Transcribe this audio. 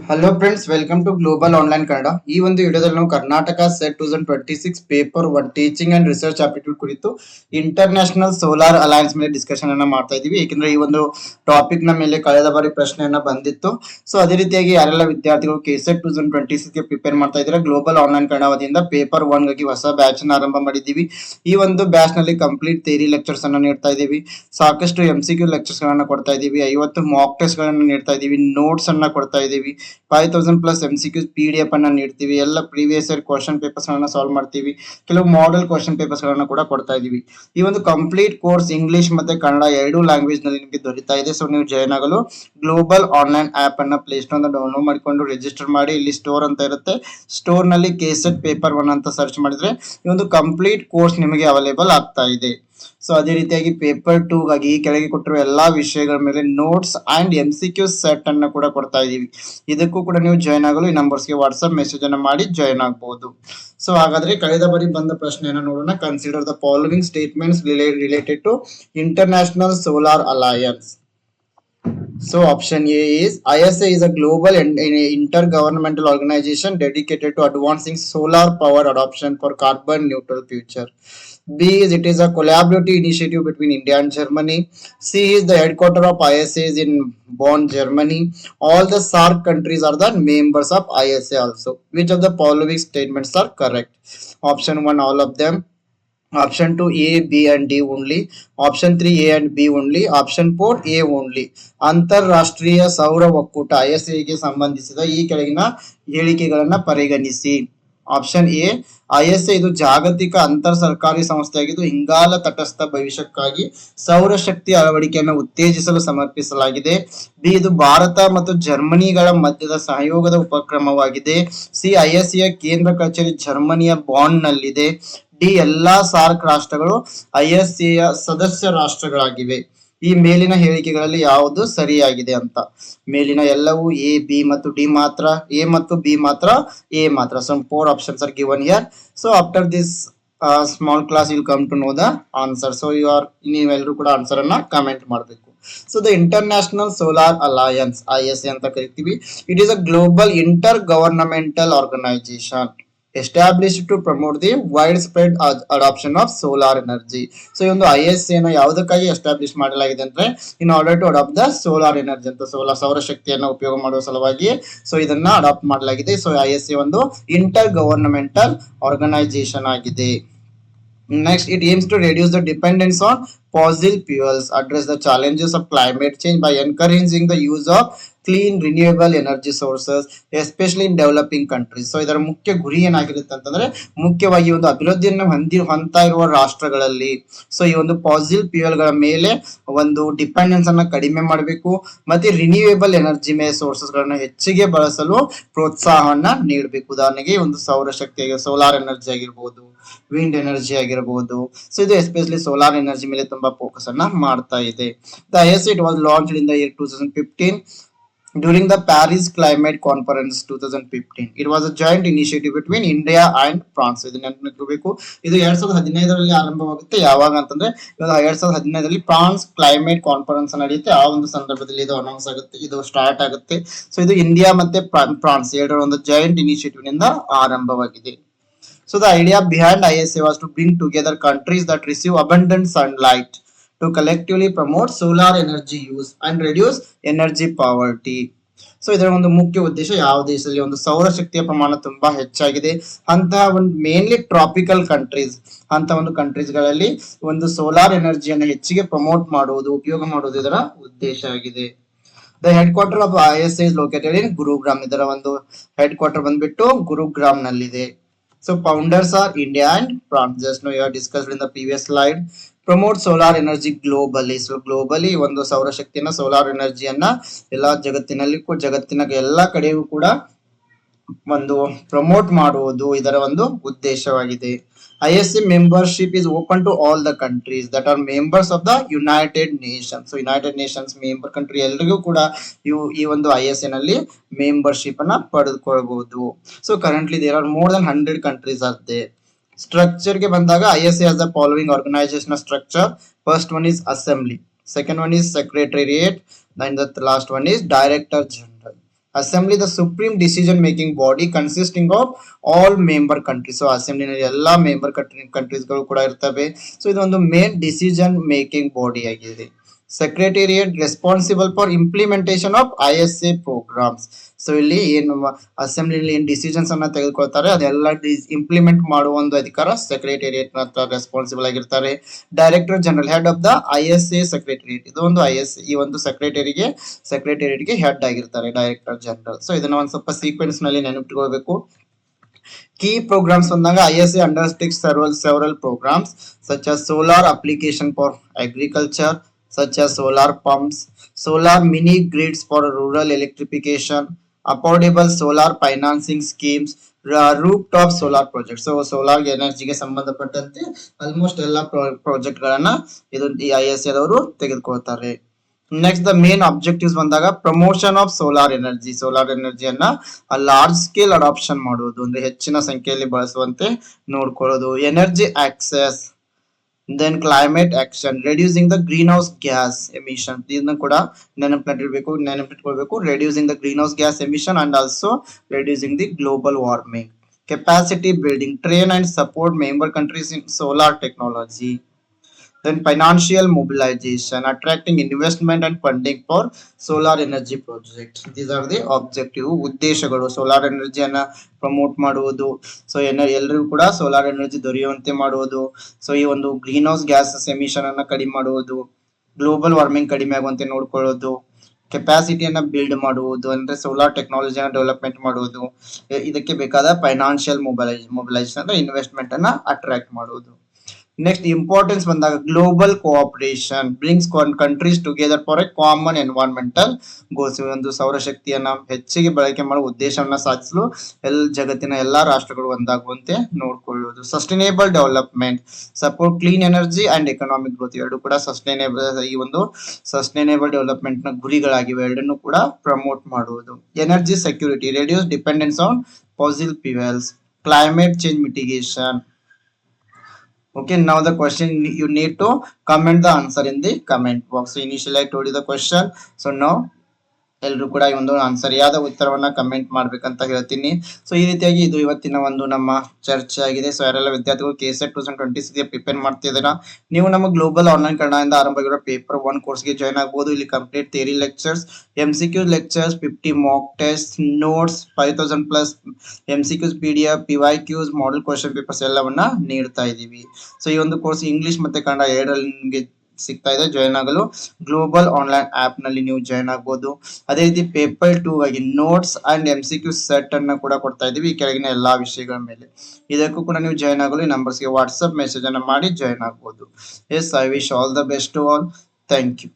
Hello friends, welcome to global online Kannada. ಈ ಒಂದು ವಿಡಿಯೋದಲ್ಲಿ ನಾವು Karnataka SET 2026 paper 1 teaching and research aptitude ಕುರಿತು ಇಂಟರ್ನ್ಯಾಷನಲ್ ಸೋಲಾರ್ ಅಲಯನ್ಸ್ ಮೇಲೆ ಡಿಸ್ಕಷನ್ ಅನ್ನ ಮಾಡ್ತಾ ಇದೀವಿ. ಏಕೆಂದ್ರೆ ಈ ಒಂದು ಟಾಪಿಕ್ ನ ಮೇಲೆ ಕಳೆದ ಬಾರಿ ಪ್ರಶ್ನೆಯನ್ನ ಬಂದಿತ್ತು. ಸೊ ಅದೇ ರೀತಿಯಾಗಿ ಯಾರೆಲ್ಲ ವಿದ್ಯಾರ್ಥಿಗಳು ಕೆಸೆಟ್ 2026 ಗೆ ಪ್ರಿಪೇರ್ ಮಾಡ್ತಾ ಇದ್ದಾರೆ, ಗ್ಲೋಬಲ್ ಆನ್ಲೈನ್ ಕನ್ನಡ ವತಿಯಿಂದ ಪೇಪರ್ 1 ಗಾಗಿ ಹೊಸ ಬ್ಯಾಚ್ ಅನ್ನು ಆರಂಭ ಮಾಡಿದ್ದೀವಿ. ಈ ಒಂದು ಬ್ಯಾಚ್ ನಲ್ಲಿ ಕಂಪ್ಲೀಟ್ ಥಿಯರಿ ಲೆಕ್ಚರ್ಸ್ ಅನ್ನ ನೀಡ್ತಾ ಇದ್ದೀವಿ, ಸಾಕಷ್ಟು MCQ ಲೆಕ್ಚರ್ಸ್ ಗಳನ್ನ ಕೊಡ್ತಾ ಇದ್ದೀವಿ, 50 ಮಾಕ್ ಟೆಸ್ಟ್ ಗಳನ್ನ ನೀಡ್ತಾ ಇದ್ದೀವಿ, ನೋಟ್ಸ್ ಅನ್ನ ಕೊಡ್ತಾ ಇದ್ದೀವಿ, 5000+ MCQ PDF ಅನ್ನ ನೀಡ್ತೀವಿ, ಎಲ್ಲ ಪ್ರೀವಿಯಸ್ ಇಯರ್ ಕ್ವಶನ್ ಪೇಪರ್ಸ್ ಗಳನ್ನ ಸಾಲ್ವ್ ಮಾಡ್ತೀವಿ, ಕೆಲವು ಮಾಡೆಲ್ ಕ್ವಶನ್ ಪೇಪರ್ಸ್ ಗಳನ್ನ ಕೂಡ ಕೊಡ್ತಾ ಇದೀವಿ. ಈ ಒಂದು ಕಂಪ್ಲೀಟ್ ಕೋರ್ಸ್ ಇಂಗ್ಲಿಷ್ ಮತ್ತೆ ಕನ್ನಡ ಎರಡೂ ಲ್ಯಾಂಗ್ವೇಜ್ ನಲ್ಲಿ ನಿಮಗೆ ದೊರೀತಾ ಇದೆ. ಸೊ ನೀವು ಜಾಯ್ನ್ ಆಗಲು ಗ್ಲೋಬಲ್ ಆನ್ಲೈನ್ ಆಪ್ ಅನ್ನ ಪ್ಲೇ ಸ್ಟೋರ್ ಡೌನ್ಲೋಡ್ ಮಾಡಿಕೊಂಡು ರಿಜಿಸ್ಟರ್ ಮಾಡಿ. ಇಲ್ಲಿ ಸ್ಟೋರ್ ಅಂತ ಇರುತ್ತೆ, ಸ್ಟೋರ್ ನಲ್ಲಿ ಕೆಸೆಟ್ ಪೇಪರ್ 1 ಅಂತ ಸರ್ಚ್ ಮಾಡಿದ್ರೆ ಈ ಒಂದು ಕಂಪ್ಲೀಟ್ ಕೋರ್ಸ್ ನಿಮಗೆ ಅವೈಲೇಬಲ್ ಆಗ್ತಾ ಇದೆ. ಸೊ ಅದೇ ರೀತಿಯಾಗಿ ಪೇಪರ್ 2 ಗಾಗಿ ಈ ಕೆಳಗೆ ಕೊಟ್ಟಿರುವ ಎಲ್ಲಾ ವಿಷಯಗಳ ಮೇಲೆ ನೋಟ್ಸ್ ಅಂಡ್ MCQ ಸೆಟ್ ಅನ್ನ ಕೂಡ ಕೊಡ್ತಾ ಇದೀವಿ. ಇದಕ್ಕೂ ಕೂಡ ನೀವು ಜಾಯ್ನ್ ಆಗಲು ಈ ನಂಬರ್ಸ್ಗೆ ವಾಟ್ಸ್ಆಪ್ ಮೆಸೇಜ್ ಅನ್ನ ಮಾಡಿ ಜಾಯ್ನ್ ಆಗಬಹುದು. ಸೊ ಹಾಗಾದ್ರೆ ಕಳೆದ ಬಾರಿ ಬಂದ ಪ್ರಶ್ನೆಯನ್ನ ನೋಡೋಣ. Consider the following statements related to international solar alliance. So option A is ISA is a global intergovernmental organization dedicated to advancing solar power adoption for carbon neutral future. B is it is a collaborative initiative between India and Germany. C is the headquarter of ISA is in Bonn, Germany. All the SAARC countries are the members of ISA also. Which of the following statements are correct? Option 1 all of them. Option 2 A, B and D only. Option 3 A and B only. Option 4 A only. ಅಂತಾರಾಷ್ಟ್ರೀಯ ಸೌರ ಒಕ್ಕೂಟ ISA ಗೆ ಸಂಬಂಧಿಸಿದ ಈ ಕೆಳಗಿನ ಹೇಳಿಕೆಗಳನ್ನ ಪರಿಗಣಿಸಿ. Option A, ISA ಇದು ಜಾಗತಿಕ ಅಂತರ್ ಸರ್ಕಾರಿ ಸಂಸ್ಥೆಯಾಗಿದ್ದು ಇಂಗಾಲ ತಟಸ್ಥ ಭವಿಷ್ಯಕ್ಕಾಗಿ ಸೌರಶಕ್ತಿ ಅಳವಡಿಕೆಯನ್ನು ಉತ್ತೇಜಿಸಲು ಸಮರ್ಪಿಸಲಾಗಿದೆ. ಬಿ, ಇದು ಭಾರತ ಮತ್ತು ಜರ್ಮನಿಗಳ ಮಧ್ಯದ ಸಹಯೋಗದ ಉಪಕ್ರಮವಾಗಿದೆ. ಸಿ, ISA ಕೇಂದ್ರ ಕಚೇರಿ ಜರ್ಮನಿಯ ಬಾಂಡ್ ನಲ್ಲಿದೆ. ಡಿ, ಎಲ್ಲಾ ಸಾರ್ಕ್ ರಾಷ್ಟ್ರಗಳು ISA ಸದಸ್ಯ ರಾಷ್ಟ್ರಗಳಾಗಿವೆ. ಈ ಮೇಲಿನ ಹೇಳಿಕೆಗಳಲ್ಲಿ ಯಾವುದು ಸರಿಯಾಗಿದೆ ಅಂತ. ಮೇಲಿನ ಎಲ್ಲವೂ A, B ಮತ್ತು D ಮಾತ್ರ, A ಮತ್ತು B ಮಾತ್ರ, A ಮಾತ್ರ. So 4 options are given here. So after this small class you will come to know the answer. So ನೀವೆಲ್ಲರೂ ಕೂಡ ಆನ್ಸರ್ ಅನ್ನ ಕಮೆಂಟ್ ಮಾಡಬೇಕು. So the International Solar Alliance ISA ಅಂತ ಕರಿತೀವಿ. It is a global intergovernmental organization established to promote the widespread adoption of solar energy. So ಈ ಒಂದು ISA ನ ಯಾವುದಕ್ಕಾಗಿ establish ಮಾಡಲಾಗಿದೆ ಅಂದ್ರೆ in order to adapt the solar energy ಅಂತ, ಸೌರಶಕ್ತಿಯನ್ನು ಉಪಯೋಗ ಮಾಡುವ ಸಲುವಾಗಿ ಸೊ ಇದನ್ನ ಅಡಾಪ್ಟ್ ಮಾಡಲಾಗಿದೆ. ಸೊ ISA ಒಂದು ಇಂಟರ್ ಗವರ್ನಮೆಂಟಲ್ ಆರ್ಗನೈಸೇಷನ್ ಆಗಿದೆ. Next, it aims to reduce the dependence on fossil fuels, address the challenges of climate change by encouraging the use of clean renewable energy sources, especially in developing countries. So ಇದರ ಮುಖ್ಯ ಗುರಿ ಏನಾಗಿರುತ್ತೆ ಅಂತಂದ್ರೆ ಮುಖ್ಯವಾಗಿ ಒಂದು ಅಭಿವೃದ್ಧಿಯನ್ನು ಹೊಂದ್ತಾ ಇರುವ ರಾಷ್ಟ್ರಗಳಲ್ಲಿ ಸೊ ಈ ಒಂದು ಫಾಸಿಲ್ ಫ್ಯೂಯಲ್ ಗಳ ಮೇಲೆ ಒಂದು ಡಿಪೆಂಡೆನ್ಸ್ ಅನ್ನ ಕಡಿಮೆ ಮಾಡಬೇಕು ಮತ್ತೆ ರಿನ್ಯೂಯೇಬಲ್ ಎನರ್ಜಿ ಸೋರ್ಸಸ್ ಗಳನ್ನ ಹೆಚ್ಚಿಗೆ ಬಳಸಲು ಪ್ರೋತ್ಸಾಹವನ್ನ ನೀಡಬೇಕು. ಉದಾಹರಣೆಗೆ ಒಂದು ಸೌರಶಕ್ತಿ ಸೋಲಾರ್ ಎನರ್ಜಿ ಆಗಿರ್ಬೋದು, ವಿಂಡ್ ಎನರ್ಜಿ ಆಗಿರಬಹುದು. ಸೊ ಇದು ಎಸ್ಪೆಷಲಿ ಸೋಲಾರ್ ಎನರ್ಜಿ ಮೇಲೆ ತುಂಬಾ ಫೋಕಸ್ ಅನ್ನ ಮಾಡ್ತಾ ಇದೆ. The ISA it was launched in the year 2015 during the Paris Climate Conference 2015. It was a joint initiative between India and France. ಇದನ್ನ ನೆನಪಿಟ್ಕೋಬೇಕು. ಇದು 2015ರಲ್ಲಿ ಆರಂಭವಾಗುತ್ತೆ. ಯಾವಾಗ ಅಂತಂದ್ರೆ 2015ರಲ್ಲಿ ಫ್ರಾನ್ಸ್ ಕ್ಲೈಮೇಟ್ ಕಾನ್ಫರೆನ್ಸ್ ನಡೆಯುತ್ತೆ. ಆ ಒಂದು ಸಂದರ್ಭದಲ್ಲಿ ಇದು ಅನೌನ್ಸ್ ಆಗುತ್ತೆ, ಇದು ಸ್ಟಾರ್ಟ್ ಆಗುತ್ತೆ. ಸೊ ಇದು ಇಂಡಿಯಾ ಮತ್ತೆ ಫ್ರಾನ್ಸ್ ಎರಡರ ಒಂದು ಜಾಯಿಂಟ್ ಇನಿಷಿಯೇಟಿವ್ ನಿಂದ ಆರಂಭವಾಗಿದೆ. So the idea behind ISA was to bring together countries that receive abundant sunlight to collectively promote solar energy use and reduce energy poverty. So ಇದರ ಒಂದು ಮುಖ್ಯ ಉದ್ದೇಶ ಯಾವ ದೇಶದಲ್ಲಿ ಒಂದು ಸೌರಶಕ್ತಿಯ ಪ್ರಮಾಣ ತುಂಬಾ ಹೆಚ್ಚಾಗಿದೆ ಅಂತಹ ಒಂದು ಮೇನ್ಲಿ ಟ್ರಾಪಿಕಲ್ ಕಂಟ್ರೀಸ್ ಅಂತ ಒಂದು ಕಂಟ್ರೀಸ್ ಗಳಲ್ಲಿ ಒಂದು ಸೋಲಾರ್ ಎನರ್ಜಿಯನ್ನು ಹೆಚ್ಚಿಗೆ ಪ್ರಮೋಟ್ ಮಾಡುವುದು, ಉಪಯೋಗ ಮಾಡುವುದು ಇದರ ಉದ್ದೇಶ ಆಗಿದೆ. The head quarter of ISA is located in Gurugram. ಇದರ ಒಂದು ಹೆಡ್ ಕ್ವಾರ್ಟರ್ ಬಂದ್ಬಿಟ್ಟು ಗುರುಗ್ರಾಮ್ ನಲ್ಲಿದೆ. So founders are India and France. Just now you have discussed in the previous slide. Promote solar energy globally. So globally ಒಂದು ಸೌರಶಕ್ತಿಯನ್ನ solar ಎನರ್ಜಿಯನ್ನ ಎಲ್ಲಾ ಜಗತ್ತಿನ ಎಲ್ಲಾ ಕಡೆಯೂ ಕೂಡ ಒಂದು ಪ್ರಮೋಟ್ ಮಾಡುವುದು ಇದರ ಒಂದು ಉದ್ದೇಶವಾಗಿದೆ. ISA membership is open to all the countries that are members of the United Nations. So United Nations member country ಎಲ್ಲರಿಗೂ ಕೂಡ ಈ ಒಂದು ISA ನಲ್ಲಿ ಮೆಂಬರ್ಶಿಪ್ ಅನ್ನ ಪಡೆದುಕೊಳ್ಳಬಹುದು. So currently there are more than 100 countries are there. Structure ಗೆ ಬಂದಾಗ ISA has the following organizational structure. First one is assembly, second one is secretariat, and the last one is director general. Assembly the supreme decision making body consisting of all member countries. So ಅಸೆಂಬ್ಲಿನಲ್ಲಿ ಎಲ್ಲಾ member ಕಂಟ್ರೀಸ್ಗಳು ಕೂಡ ಇರ್ತವೆ. So ಇದೊಂದು main decision making body ಆಗಿದೆ. Secretariat responsible for implementation of ISA programmes. So ಇಲ್ಲಿ ಏನು ಅಸೆಂಬ್ಲಿಯಲ್ಲಿ ಏನ್ decisions ಅನ್ನ ತೆಗೆದುಕೊಳ್ತಾರೆ ಅದೆಲ್ಲ ಇಂಪ್ಲಿಮೆಂಟ್ ಮಾಡುವ ಒಂದು ಅಧಿಕಾರ ಸೆಕ್ರೆಟೇರಿಯಟ್ ರೆಸ್ಪಾನ್ಸಿಬಲ್ ಆಗಿರ್ತಾರೆ. Director general head of the ISA ಸೆಕ್ರೆಟೇರಿಯಟ್. ಇದು ಒಂದು ISA ಈ ಒಂದು ಸೆಕ್ರೆಟೇರಿಯಟ್ಗೆ ಹೆಡ್ ಆಗಿರ್ತಾರೆ ಡೈರೆಕ್ಟರ್ ಜನರಲ್. ಸೊ ಇದನ್ನ ಒಂದ್ ಸ್ವಲ್ಪ ಸೀಕ್ವೆನ್ಸ್ ನಲ್ಲಿ ನೆನಪಿಟ್ಕೊಳ್ಬೇಕು. Key programs ಬಂದಾಗ ISA undertakes several programs such as solar application for agriculture, such as solar pumps, solar mini grids for rural electrification, affordable solar financing schemes, rooftop solar projects. So solar ಎನರ್ಜಿಗೆ ಸಂಬಂಧಪಟ್ಟಂತೆ almost ಎಲ್ಲ project ಗಳನ್ನ ಇದು ಈ ISA ದವರು ತೆಗೆದುಕೊಳ್ತಾರೆ. Next the main objectives ಬಂದಾಗ promotion of solar ಎನರ್ಜಿಯನ್ನ large scale adoption ಮಾಡುವುದು, ಅಂದ್ರೆ ಹೆಚ್ಚಿನ ಸಂಖ್ಯೆಯಲ್ಲಿ ಬಳಸುವಂತೆ ನೋಡ್ಕೊಳ್ಳೋದು. Energy access, then climate action, reducing the greenhouse gas emission. ಇದನ್ನು ಕೂಡ ನೆನಪಿಟ್ಕೊಳ್ಬೇಕು. Reducing the greenhouse gas emission and also reducing the global warming. Capacity building, train and support member countries in solar technology. Then financial mobilization, attracting investment and funding for solar energy project. These are the objective ಉದ್ದೇಶಗಳು. Solar ಎನರ್ಜಿಯನ್ನ promote ಮಾಡುವುದು, so ಎಲ್ಲರಿಗೂ ಕೂಡ solar energy ದೊರೆಯುವಂತೆ ಮಾಡುವುದು, so ಈ ಒಂದು green house gases emission ಅನ್ನ ಕಡಿಮೆ ಮಾಡುವುದು, ಗ್ಲೋಬಲ್ ವಾರ್ಮಿಂಗ್ ಕಡಿಮೆ ಆಗುವಂತೆ ನೋಡ್ಕೊಳ್ಳೋದು, ಕೆಪಾಸಿಟಿಯನ್ನ ಬಿಲ್ಡ್ ಮಾಡುವುದು ಅಂದ್ರೆ ಸೋಲಾರ್ ಟೆಕ್ನಾಲಜಿಯನ್ನ ಡೆವಲಪ್ಮೆಂಟ್ ಮಾಡುವುದು, ಇದಕ್ಕೆ ಬೇಕಾದ ಫೈನಾನ್ಷಿಯಲ್ ಮೊಬಿಲೈಸೇಷನ್ ಅಂದ್ರೆ ಇನ್ವೆಸ್ಟ್ಮೆಂಟ್ ಅನ್ನ ಅಟ್ರಾಕ್ಟ್ ಮಾಡುವುದು. ನೆಕ್ಸ್ಟ್ ಇಂಪಾರ್ಟೆನ್ಸ್ ಬಂದಾಗ global cooperation brings countries together for A common environmental goals. ಒಂದು ಸೌರಶಕ್ತಿಯನ್ನ ಹೆಚ್ಚಿಗೆ ಬಳಕೆ ಮಾಡುವ ಉದ್ದೇಶವನ್ನ ಸಾಧಿಸಲು ಜಗತ್ತಿನ ಎಲ್ಲಾ ರಾಷ್ಟ್ರಗಳು ಒಂದಾಗುವಂತೆ ನೋಡಿಕೊಳ್ಳುವುದು. Sustainable development, support clean energy and economic growth. ಎರಡು ಕೂಡ ಈ ಒಂದು ಸಸ್ಟೈನೇಬಲ್ ಡೆವಲಪ್ಮೆಂಟ್ ನ ಗುರಿಗಳಾಗಿವೆ. ಎರಡನ್ನು ಕೂಡ ಪ್ರಮೋಟ್ ಮಾಡುವುದು. Energy security, reduce dependence on fossil fuels. Climate change mitigation. Okay, now the question you need to comment the answer in the comment box. So initially I told you the question, so now ಎಲ್ಲರೂ ಕೂಡ ಈ ಒಂದು ಸರಿಯಾದ ಉತ್ತರವನ್ನ comment ಮಾಡ್ಬೇಕಂತ ಹೇಳ್ತೀನಿ. So ಈ ರೀತಿಯಾಗಿ ಇದು ಇವತ್ತಿನ ಒಂದು ನಮ್ಮ ಚರ್ಚೆ ಆಗಿದೆ. ಸೊ ಯಾರೆಲ್ಲ ವಿದ್ಯಾರ್ಥಿಗಳು KSET 2026 ಪ್ರಿಪೇರ್ ಮಾಡ್ತಿದ್ದೀರಾ, ನೀವು ನಮ್ಮ ಗ್ಲೋಬಲ್ ಆನ್ಲೈನ್ ಕನ್ನಡದಿಂದ ಆರಂಭವಾಗಿರೋ ಪೇಪರ್ 1 ಕೋರ್ಸ್ಗೆ ಜಾಯ್ನ್ ಆಗ್ಬೋದು. ಇಲ್ಲಿ complete theory lectures, MCQ lectures, 50 mock test, notes, 5000+ MCQs, PDF, PYQs, model question papers ಎಲ್ಲವನ್ನ ನೀಡ್ತಾ ಇದೀವಿ. ಸೊ ಈ ಒಂದು ಕೋರ್ಸ್ ಇಂಗ್ಲಿಷ್ ಮತ್ತೆ ಕನ್ನಡ ಎರಡರಲ್ಲಿ ನಿಮಗೆ ಸಿಗ್ತಾ ಇದೆ. ಜಾಯ್ನ್ ಆಗಲು ಗ್ಲೋಬಲ್ ಆನ್ಲೈನ್ ಆಪ್ ನಲ್ಲಿ ನೀವು ಜಾಯ್ನ್ ಆಗಬಹುದು. ಅದೇ ರೀತಿ ಪೇಪರ್ 2 ಆಗಿ ನೋಟ್ಸ್ ಅಂಡ್ MCQ ಸೆಟ್ ಅನ್ನ ಕೂಡ ಕೊಡ್ತಾ ಇದೀವಿ ಈ ಕೆಳಗಿನ ಎಲ್ಲಾ ವಿಷಯಗಳ ಮೇಲೆ. ಇದಕ್ಕೂ ಕೂಡ ನೀವು ಜಾಯ್ನ್ ಆಗಲು ಈ ನಂಬರ್ಸ್ಗೆ ವಾಟ್ಸ್ಆಪ್ ಮೆಸೇಜ್ ಅನ್ನ ಮಾಡಿ ಜಾಯ್ನ್ ಆಗಬಹುದು. Yes, I wish all the best to all. Thank you.